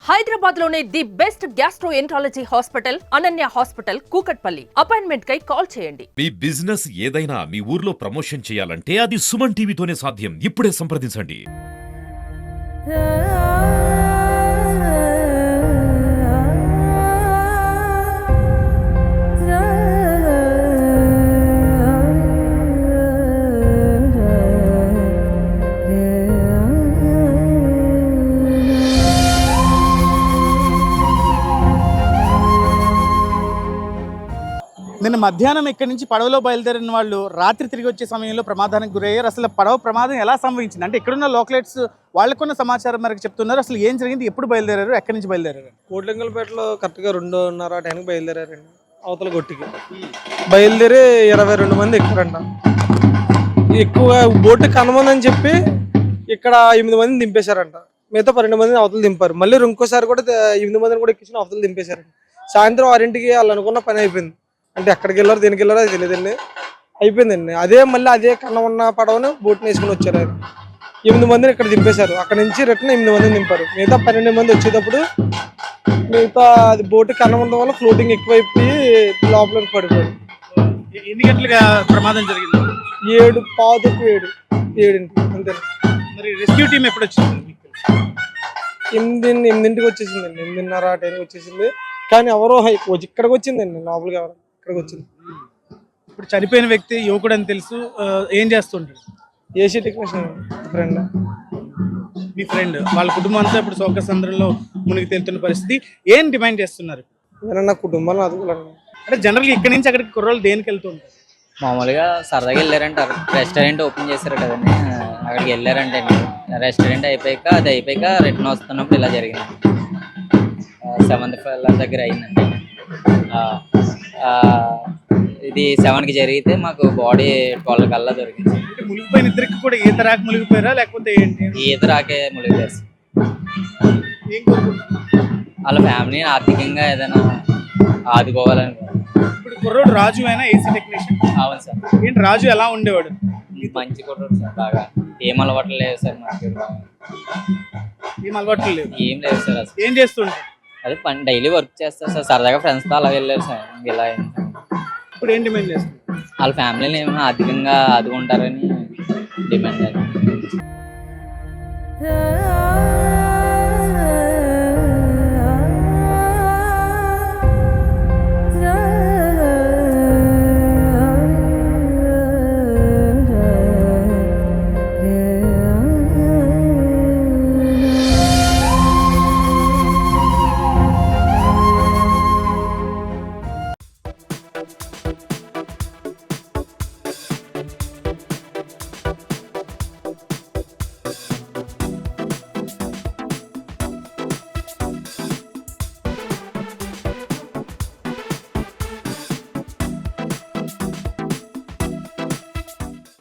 హైదరాబాద్ లోనే the best gastroenterology hospital Ananya hospital Kukatpally. Appointment కై call చేయండి. మీ బిజినెస్ ఏదైనా మీ ఊర్లో ప్రమోషన్ చేయాలంటే అది సుమన్ టీవీతోనే సాధ్యం. ఇప్పుడే సంప్రదించండి. నిన్న మధ్యాహ్నం ఇక్కడి నుంచి పడవలో బయలుదేరిన వాళ్ళు రాత్రి తిరిగి వచ్చే సమయంలో ప్రమాదానికి గురయ్యారు. అసలు పడవ ప్రమాదం ఎలా సంభవించింది అంటే ఇక్కడున్న లోకలైట్స్ వాళ్ళకున్న సమాచారం మేరకు చెప్తున్నారు. అసలు ఏం జరిగింది, ఎప్పుడు బయలుదేరారు, ఎక్కడి నుంచి బయలుదేరారు? కోట్లింగలపేటలో కరెక్ట్గా 2:30 టైంకి బయలుదేరారండి. అవతల గొట్టికి బయలుదేరి 22 మంది ఎక్కువరంట. ఎక్కువ బోటు కనమని చెప్పి ఇక్కడ 8 మందిని దింపేశారంట. మిగతా 12 మందిని అవతలు దింపారు. మళ్ళీ ఇంకోసారి కూడా 8 మందిని కూడా ఎక్కించిన అవతలు దింపేశారండి. సాయంత్రం 6ంటికి వాళ్ళు అనుకున్న పని అయిపోయింది. అంటే ఎక్కడికి వెళ్ళారో దేనికి వెళ్ళారో అది తెలియదండి. అయిపోయిందండి. మళ్ళీ అదే కన్న ఉన్న పడవను బోట్ని వేసుకుని వచ్చారు. ఆయన 8 మందిని ఇక్కడ దింపేశారు. అక్కడ నుంచి రిటర్న్ 8 మందిని దింపారు. మిగతా 12 మంది వచ్చేటప్పుడు మిగతా అది బోటు కన్న ఉండడం వల్ల ఫ్లోటింగ్ ఎక్కువైపోయి లోపల పడిపోయారు. ఎన్ని గంటలుగా ప్రమాదం జరిగింది? 7:15 అంతే. మరి రెస్క్యూ టీం ఎప్పుడు వచ్చింది? 8ంటికి వచ్చేసిందండి. 8:30 టైంకి వచ్చేసింది. కానీ ఎవరో ఇక్కడికి వచ్చిందండి, లోపలికి ఎవరు ఇక్కడికి వచ్చింది. ఇప్పుడు చనిపోయిన వ్యక్తి యువకుడు అని తెలుసు. ఏం చేస్తుంటాడు? AC technician friend. మీ ఫ్రెండ్ వాళ్ళ కుటుంబం అంతా ఇప్పుడు శోకసంద్రంలో మునిగి తేలుతున్న పరిస్థితి. ఏం డిమాండ్ చేస్తున్నారు? నా కుటుంబాన్ని అదుకోవాలండి. అంటే జనరల్గా ఇక్కడి నుంచి అక్కడికి కుర్రోళ్ళు దేనికి వెళ్తుంటారు? మామూలుగా సరదాగా వెళ్ళారంటారు. రెస్టారెంట్ ఓపెన్ చేశారు కదండి, అక్కడికి వెళ్ళారంటే రెస్టారెంట్ అయిపోయాక రిటర్న్ వస్తున్నప్పుడు ఇలా జరిగింది. 7th ఫ్లోర్ దగ్గర అయిందండి. ఇది 7కి జరిగితే మాకు బాడీ 12 కల్లా దొరికింది. మునిగిపోయిన ఇద్దరికి కూడా ఈత రాక మునిగిపోయారా లేకపోతే ఏంటి? ఈత రాకే మునిగిపోయారు. వాళ్ళ ఫ్యామిలీని ఆర్థికంగా ఏదైనా ఆదుకోవాలని. ఇప్పుడు కుర్రోడు రాజు అయినా ఏసీ టెక్నీషియన్. అవును సార్. ఏంటి రాజు ఎలా ఉండేవాడు? మంచి కుర్రోడు సార్. బాగా ఏం అలవాట్లు లేవు సార్ మాకు. ఏం అలవాట్లు లేవు? ఏం లేదు సార్. అసలు ఏం చేస్తుంటాడు? అదే పని డైలీ వర్క్ చేస్తారు సార్. సరదాగా ఫ్రెండ్స్తో అలా వెళ్ళారు సార్. ఇలా ఇప్పుడు ఏం డిమాండ్ చేస్తారు? వాళ్ళ ఫ్యామిలీని ఏమైనా ఆర్థికంగా ఆదుకుంటారని డిమాండ్ చేస్తారు.